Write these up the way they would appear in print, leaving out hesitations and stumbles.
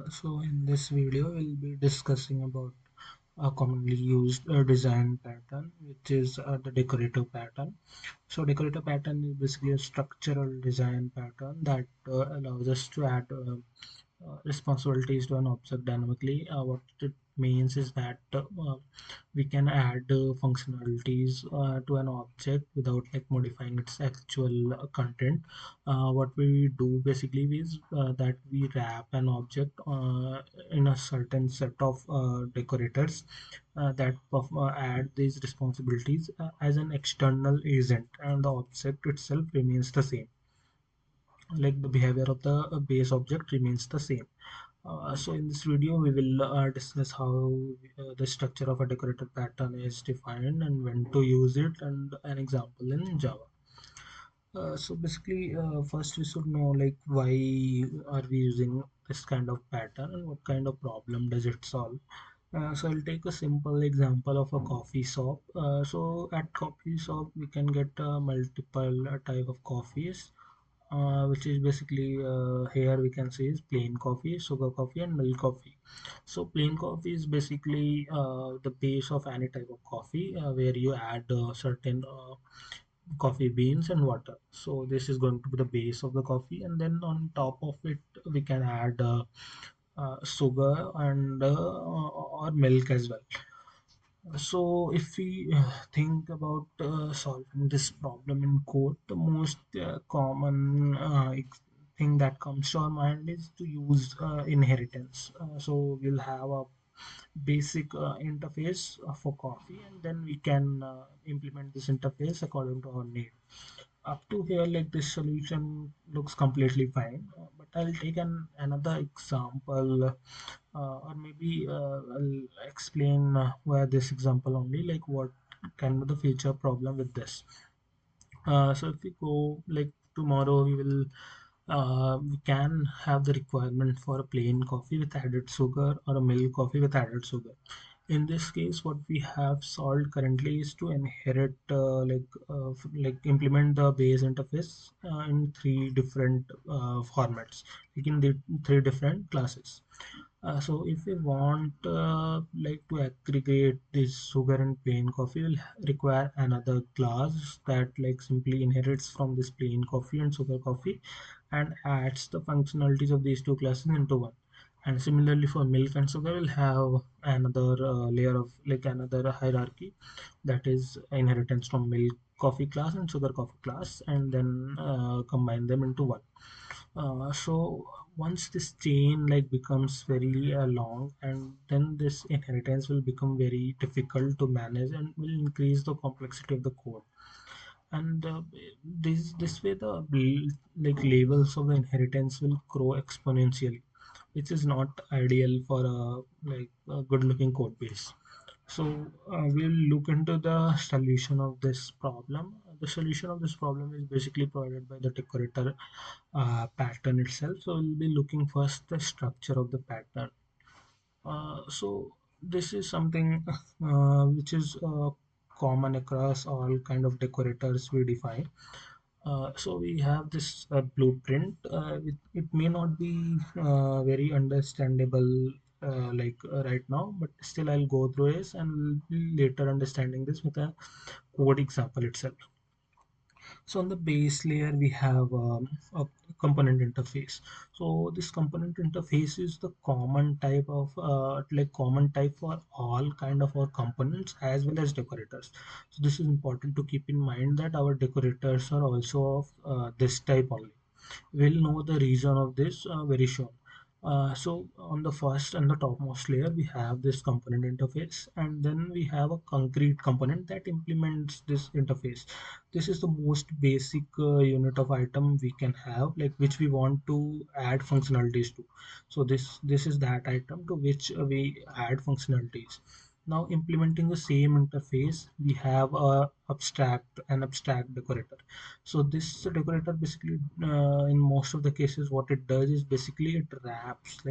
So in this video, we'll be discussing about a commonly used design pattern, which is the decorator pattern. So decorator pattern is basically a structural design pattern that allows us to add responsibilities to an object dynamically. What it means is that we can add functionalities to an object without like modifying its actual content. What we do basically is that we wrap an object in a certain set of decorators that add these responsibilities as an external agent, and the object itself remains the same. Like the behavior of the base object remains the same. So in this video, we will discuss how the structure of a decorator pattern is defined and when to use it, and an example in Java. So basically, first we should know like why are we using this kind of pattern and what kind of problem does it solve. So I'll take a simple example of a coffee shop. So at coffee shop, we can get multiple type of coffees, which is basically here we can see is plain coffee, sugar coffee, and milk coffee. So plain coffee is basically the base of any type of coffee where you add certain coffee beans and water. So this is going to be the base of the coffee, and then on top of it we can add sugar and or milk as well. So if we think about solving this problem in code, the most common thing that comes to our mind is to use inheritance. So we'll have a basic interface for coffee, and then we can implement this interface according to our need. Up to here, like this solution looks completely fine, but I'll take another example, or maybe I'll explain where this example only, like what can be the future problem with this. So if we go like tomorrow, we can have the requirement for a plain coffee with added sugar or a milk coffee with added sugar. In this case, what we have solved currently is to inherit like implement the base interface in three different formats, like in the three different classes. So if we want like to aggregate this sugar and plain coffee, we'll require another class that like simply inherits from this plain coffee and sugar coffee and adds the functionalities of these two classes into one. And similarly for milk and sugar, we'll have another layer of like another hierarchy, that is inheritance from milk coffee class and sugar coffee class, and then combine them into one. So once this chain like becomes very long, and then this inheritance will become very difficult to manage and will increase the complexity of the code. And this way the like levels of the inheritance will grow exponentially, which is not ideal for a good looking code base. So we'll look into the solution of this problem. The solution of this problem is basically provided by the decorator pattern itself. So we'll be looking first the structure of the pattern. So this is something which is common across all kind of decorators we define. So we have this blueprint. It may not be very understandable right now, but still I'll go through this and we'll be later understanding this with a code example itself. So on the base layer, we have a component interface. So this component interface is the common type of like common type for all kind of our components as well as decorators. So this is important to keep in mind that our decorators are also of this type only. We'll know the reason of this very soon. So on the first and the topmost layer, we have this component interface, and then we have a concrete component that implements this interface. This is the most basic unit of item we can have, like which we want to add functionalities to. So this is that item to which we add functionalities. Now implementing the same interface, we have a abstract decorator. So this decorator basically, in most of the cases, what it does is basically it wraps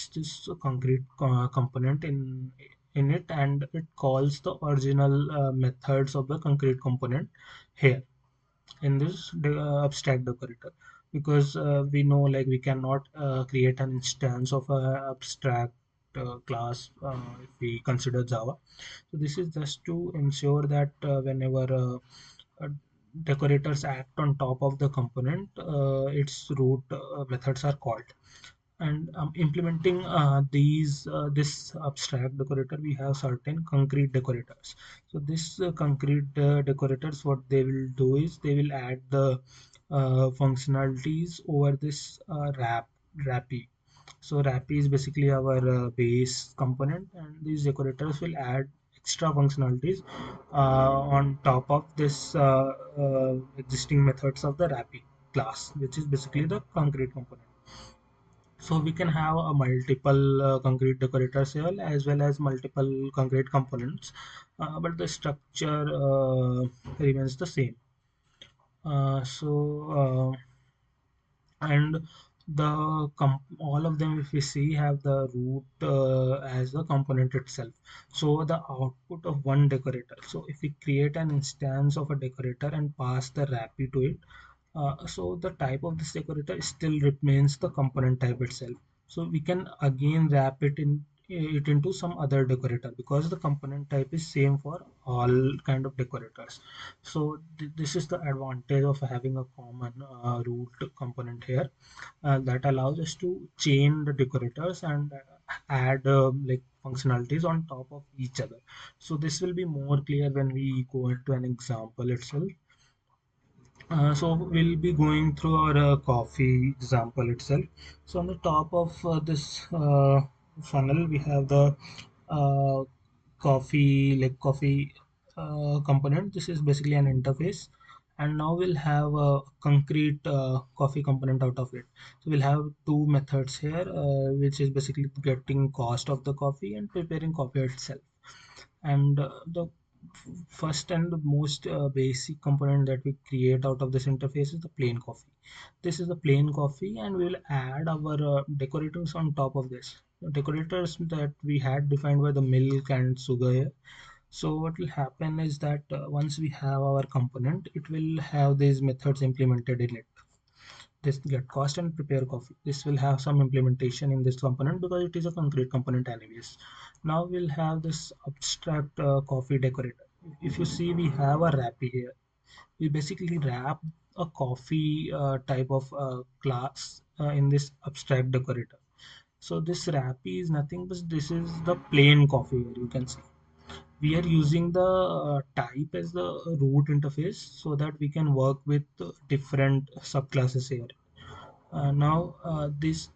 this concrete component in it, and it calls the original methods of the concrete component here in this abstract decorator. because we know like we cannot create an instance of a abstract class if we consider Java. So this is just to ensure that whenever uh, decorators act on top of the component, its root methods are called. And implementing these this abstract decorator, we have certain concrete decorators. So this concrete decorators, what they will do is they will add the functionalities over this wrappy. So wrappy is basically our base component, and these decorators will add extra functionalities on top of this existing methods of the wrappy class, which is basically the concrete component. So we can have a multiple concrete decorators here as well as multiple concrete components, but the structure remains the same. So and all of them, if we see, have the root as the component itself. So the output of one decorator. So if we create an instance of a decorator and pass the wrappy to it, so the type of this decorator still remains the component type itself. So we can again wrap it into some other decorator because the component type is same for all kind of decorators. So this is the advantage of having a common root component here, that allows us to chain the decorators and add like functionalities on top of each other. So this will be more clear when we go into an example itself. So we'll be going through our coffee example itself. So on the top of this funnel, we have the uh, coffee component. This is basically an interface, and now we'll have a concrete coffee component out of it. So we'll have two methods here, which is basically getting cost of the coffee and preparing coffee itself. And the first and the most basic component that we create out of this interface is the plain coffee. This is the plain coffee, and we will add our decorators on top of this. The decorators that we had defined were the milk and sugar here. So what will happen is that once we have our component, it will have these methods implemented in it. This get cost and prepare coffee. This will have some implementation in this component because it is a concrete component anyways. Now we'll have this abstract coffee decorator. If you see, we have a wrappy here. We basically wrap a coffee type of class in this abstract decorator. So this wrappy is nothing but this is the plain coffee here, you can see. We are using the type as the root interface so that we can work with different subclasses here. Now this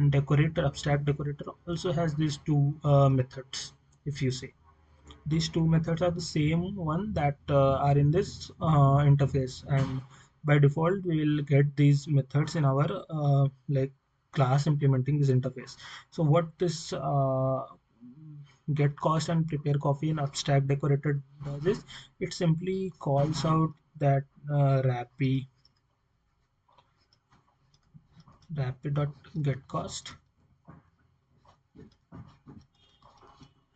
decorator, abstract decorator, also has these two methods. If you say, these two methods are the same one that are in this interface, and by default we will get these methods in our like class implementing this interface. So what this get cost and prepare coffee in abstract decorator does is it simply calls out that wrappy dot get cost,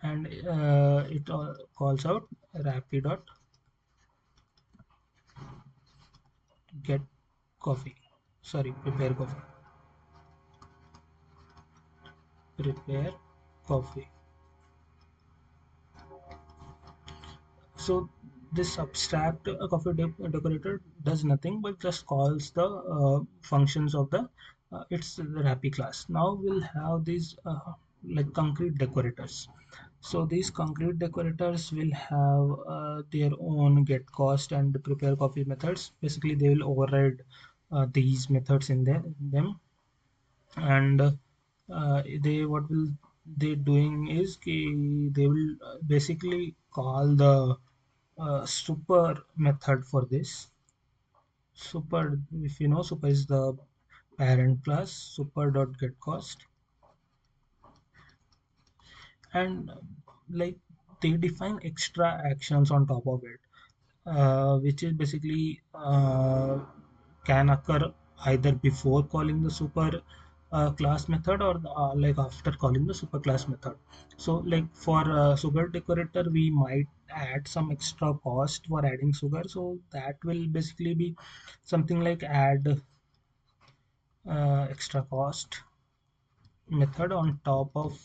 and it calls out wrappy dot get coffee, sorry, prepare coffee. So this abstract decorator does nothing but just calls the functions of the its the wrappy class. Now we'll have these like concrete decorators. So these concrete decorators will have their own get cost and prepare coffee methods. Basically they will override these methods in them, and they what will they doing is they will basically call the super method for this. Super, if you know, super is the parent class. Super dot get cost, and like they define extra actions on top of it, which is basically can occur either before calling the super class method or like after calling the super class method. So like for sugar decorator, we might add some extra cost for adding sugar. So that will basically be something like add. extra cost method on top of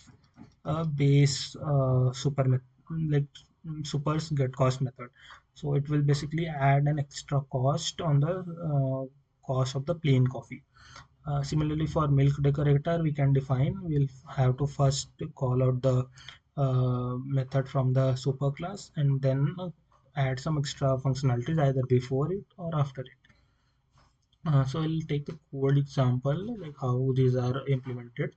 a base like supers get cost method. So it will basically add an extra cost on the cost of the plain coffee. Similarly, for milk decorator, we can define, we'll have to first call out the method from the super class and then add some extra functionalities either before it or after it. So I'll take the code example, like how these are implemented.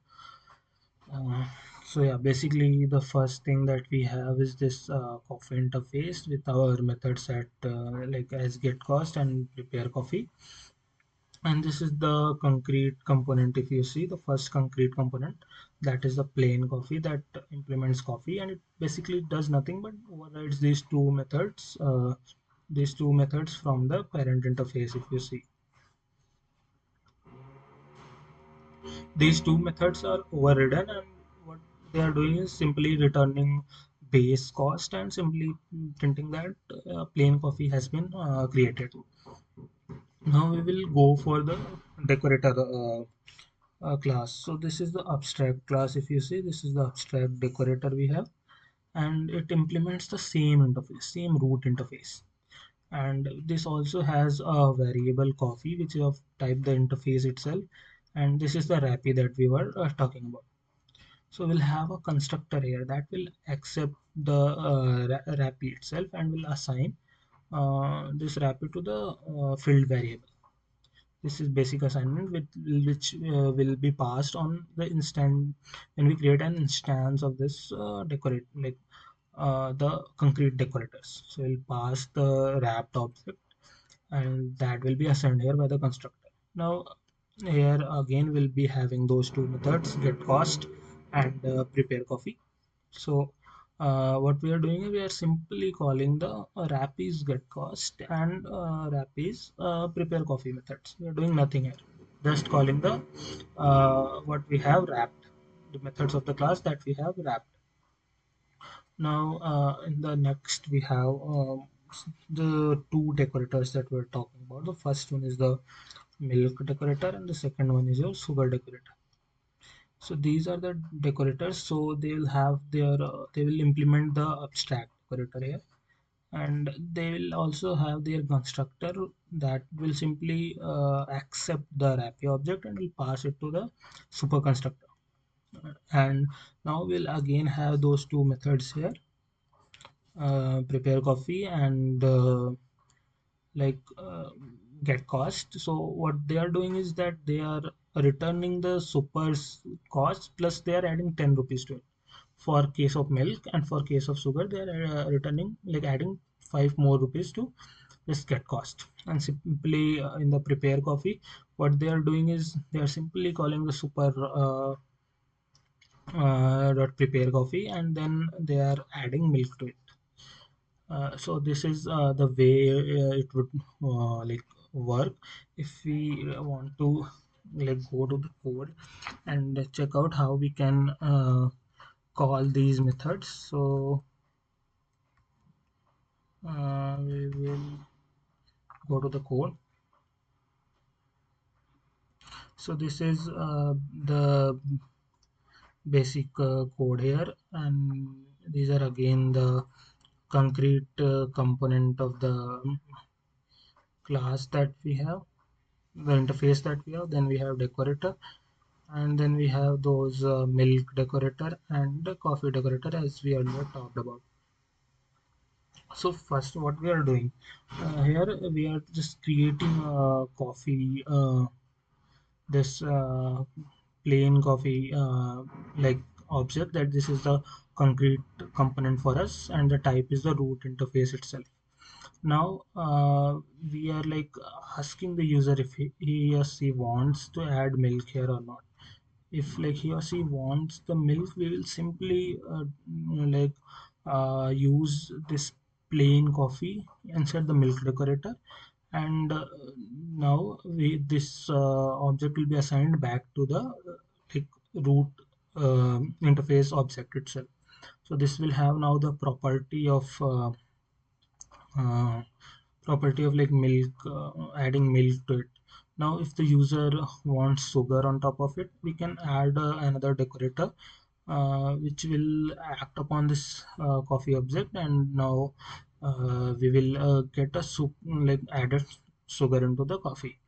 Uh, so yeah, basically the first thing that we have is this coffee interface with our method set like as get cost and prepare coffee. And this is the concrete component. If you see the first concrete component, that is the plain coffee that implements coffee, and it basically does nothing but overrides these two methods from the parent interface. If you see, these two methods are overridden, and what they are doing is simply returning base cost and simply printing that plain coffee has been created. Now we will go for the decorator class. So this is the abstract class. If you see, this is the abstract decorator we have, and it implements the same interface, same root interface. And this also has a variable coffee, which is of type the interface itself. And this is the wrappy that we were talking about. So we'll have a constructor here that will accept the wrappy itself and will assign this wrappy to the field variable. This is basic assignment with which will be passed on the instant when we create an instance of this decorate like the concrete decorators. So we'll pass the wrapped object and that will be assigned here by the constructor. Now here again we'll be having those two methods, get cost and prepare coffee. So what we are doing is we are simply calling the wrap is get cost and wrap is prepare coffee methods. We are doing nothing here, just calling the what we have wrapped, the methods of the class that we have wrapped. Now in the next we have the two decorators that we're talking about. The first one is the milk decorator and the second one is your sugar decorator. So these are the decorators. So they will have their they will implement the abstract decorator here, and they will also have their constructor that will simply accept the wrappy object and will pass it to the super constructor. And now we'll again have those two methods here, prepare coffee and like get cost. So what they are doing is that they are returning the super's cost plus they are adding 10 rupees to it. For case of milk and for case of sugar, they are returning like adding 5 more rupees to this get cost. And simply in the prepare coffee, what they are doing is they are simply calling the super dot prepare coffee and then they are adding milk to it. So this is the way it would like work. If we want to like go to the code and check out how we can call these methods. So we will go to the code. So this is the basic code here, and these are again the concrete component of the class that we have, the interface that we have. Then we have decorator, and then we have those milk decorator and the coffee decorator as we earlier talked about. So first what we are doing here, we are just creating a coffee this plain coffee like object, that this is the concrete component for us and the type is the root interface itself. Now we are like asking the user if he or she wants to add milk here or not. If like he or she wants the milk, we will simply like use this plain coffee inside the milk decorator, and now this object will be assigned back to the like root interface object itself. So this will have now the uh, property of like milk, adding milk to it. Now if the user wants sugar on top of it, we can add another decorator which will act upon this coffee object, and now we will get a like added sugar into the coffee.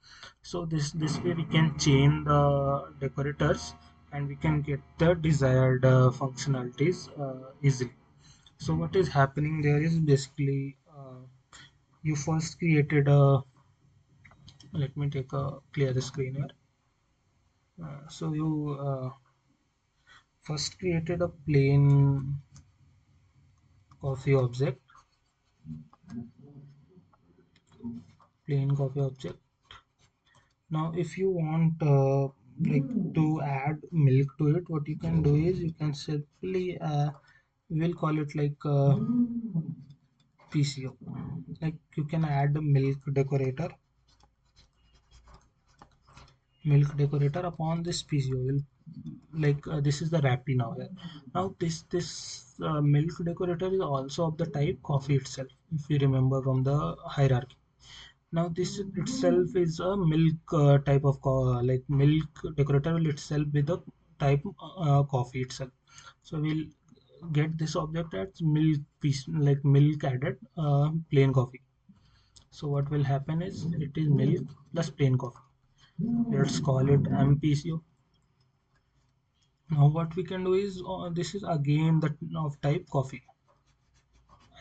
So this way we can chain the decorators and we can get the desired functionalities easily. So what is happening there is basically you first created a, let me take a clear the screen here. So you first created a coffee object plain coffee object. Now if you want like to add milk to it, what you can do is you can simply we'll call it like PCO. Like you can add a milk decorator upon this PCO. Will like this is the wrappy now here. Now this milk decorator is also of the type coffee itself. If you remember from the hierarchy. Now this itself is a milk type of like milk decorator will itself be the type coffee itself. So we'll get this object as milk piece like milk added plain coffee. So what will happen is it is milk plus plain coffee. Let's call it MPCO. Now what we can do is this is again the of type coffee.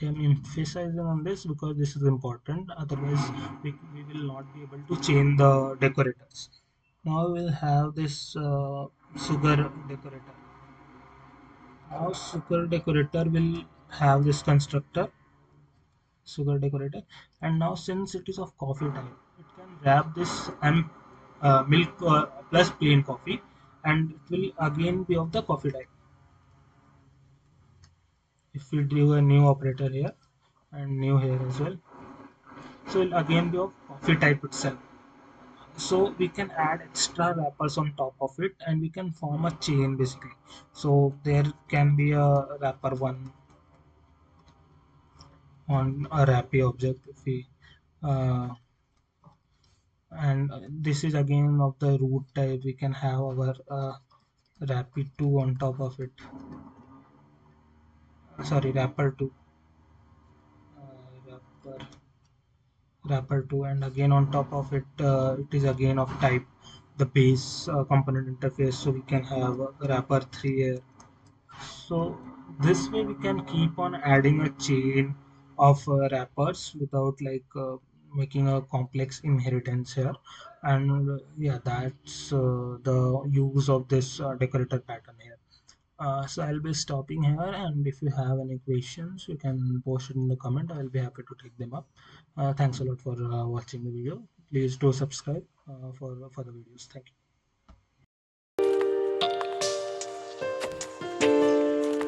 I am emphasizing on this because this is important. Otherwise, we will not be able to change the decorators. Now we'll have this sugar decorator. Now sugar decorator will have this constructor, sugar decorator, and now since it is of coffee type, it can wrap this milk plus plain coffee, and it will again be of the coffee type. If we do a new operator here and new here as well, so it will again be of coffee type itself. So we can add extra wrappers on top of it and we can form a chain basically. So there can be a wrapper one on a wrappy object if we and this is again of the root type. We can have our wrappy 2 on top of it, sorry wrapper 2, wrapper 2, and again on top of it it is again of type the base component interface, so we can have wrapper 3 here. So this way we can keep on adding a chain of wrappers without like making a complex inheritance here. And yeah, that's the use of this decorator pattern here. So I'll be stopping here, and if you have any questions you can post it in the comment. I'll be happy to take them up. Thanks a lot for watching the video. Please do subscribe for the videos. Thank you.